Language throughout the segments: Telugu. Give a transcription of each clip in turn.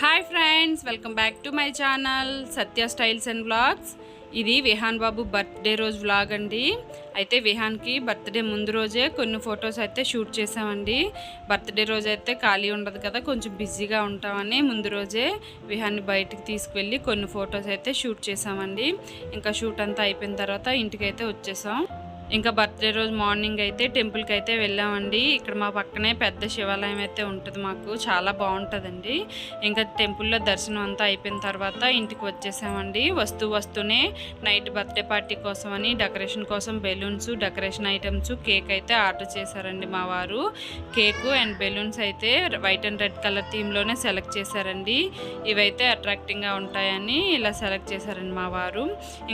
Hi friends, welcome back to my channel Satya styles and vlogs. ఇది విహాన్ బాబు బర్త్డే రోజు వ్లాగ్ అండి. అయితే విహాన్కి బర్త్డే ముందు రోజే కొన్ని ఫొటోస్ అయితే షూట్ చేసామండి. బర్త్డే రోజు అయితే ఖాళీ ఉండదు కదా, కొంచెం బిజీగా ఉంటామని ముందు రోజే విహాన్ని బయటికి తీసుకువెళ్ళి కొన్ని ఫొటోస్ అయితే షూట్ చేసామండి. ఇంకా షూట్ అంతా అయిపోయిన తర్వాత ఇంటికైతే వచ్చేసాం. ఇంకా బర్త్డే రోజు మార్నింగ్ అయితే టెంపుల్కి అయితే వెళ్ళామండి. ఇక్కడ మా పక్కనే పెద్ద శివాలయం అయితే ఉంటుంది, మాకు చాలా బాగుంటుందండి. ఇంకా టెంపుల్లో దర్శనం అంతా అయిపోయిన తర్వాత ఇంటికి వచ్చేసామండి. వస్తూనే నైట్ బర్త్డే పార్టీ కోసం అని డెకరేషన్ కోసం బెలూన్స్, డెకరేషన్ ఐటమ్స్, కేక్ అయితే ఆర్డర్ చేశారండి మా వారు. కేకు అండ్ బెలూన్స్ అయితే వైట్ అండ్ రెడ్ కలర్ థీమ్లోనే సెలెక్ట్ చేశారండి. ఇవైతే అట్రాక్టింగ్గా ఉంటాయని ఇలా సెలెక్ట్ చేశారండి మా వారు.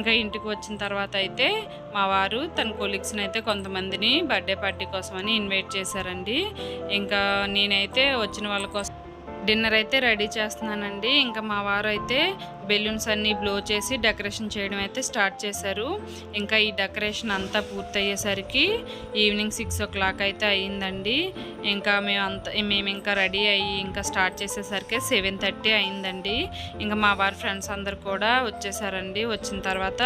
ఇంకా ఇంటికి వచ్చిన తర్వాత అయితే మా వారు తన కొలీగ్స్ని అయితే కొంతమందిని బర్త్డే పార్టీ కోసం అని ఇన్వైట్ చేశారండి. ఇంకా నేనైతే వచ్చిన వాళ్ళ కోసం డిన్నర్ అయితే రెడీ చేస్తున్నానండి. ఇంకా మా వారు అయితే బెలూన్స్ అన్నీ బ్లో చేసి డెకరేషన్ చేయడం అయితే స్టార్ట్ చేశారు. ఇంకా ఈ డెకరేషన్ అంతా పూర్తయ్యేసరికి ఈవినింగ్ 6 o'clock అయితే అయ్యిందండి. ఇంకా మేము ఇంకా రెడీ అయ్యి ఇంకా స్టార్ట్ చేసేసరికి 7:30 అయిందండి. ఇంకా మా వారి ఫ్రెండ్స్ అందరు కూడా వచ్చేసారండి. వచ్చిన తర్వాత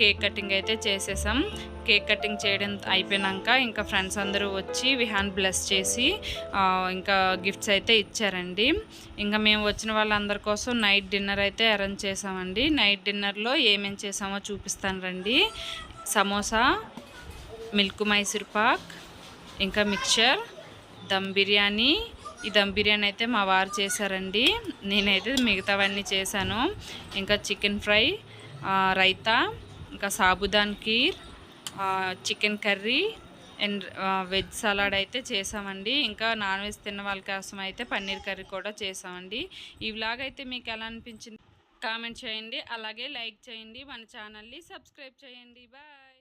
కేక్ కటింగ్ అయితే చేసేసాం. కేక్ కటింగ్ చేయడం అయిపోయాక ఇంకా ఫ్రెండ్స్ అందరూ వచ్చి విహాన్ బ్లెస్ చేసి ఇంకా గిఫ్ట్స్ అయితే ఇచ్చారండి. ఇంకా మేము వచ్చిన వాళ్ళందరి కోసం నైట్ డిన్నర్ అయితే అరేంజ్ చేసామండి. నైట్ డిన్నర్లో ఏమేమి చేసామో చూపిస్తాను రండి. సమోసా, మిల్క్ మైసూర్ పాక్, ఇంకా మిక్చర్, దమ్ బిర్యానీ. ఈ దమ్ బిర్యానీ అయితే మా వారు చేశారండి, నేనైతే మిగతావన్నీ చేశాను. ఇంకా చికెన్ ఫ్రై, రైతా, ఇంకా sabudana kheer, chicken curry and veg salad అయితే చేసామండి. ఇంకా నాన్ వెజ్ తిన్న వాళ్ళ కోసం అయితే పన్నీర్ కర్రీ కూడా చేసామండి. ఈ వ్లాగ్ అయితే మీకు ఎలా అనిపించింది కామెంట్ చేయండి, అలాగే లైక్ చేయండి, మన ఛానల్ని సబ్స్క్రైబ్ చేయండి. బాయ్.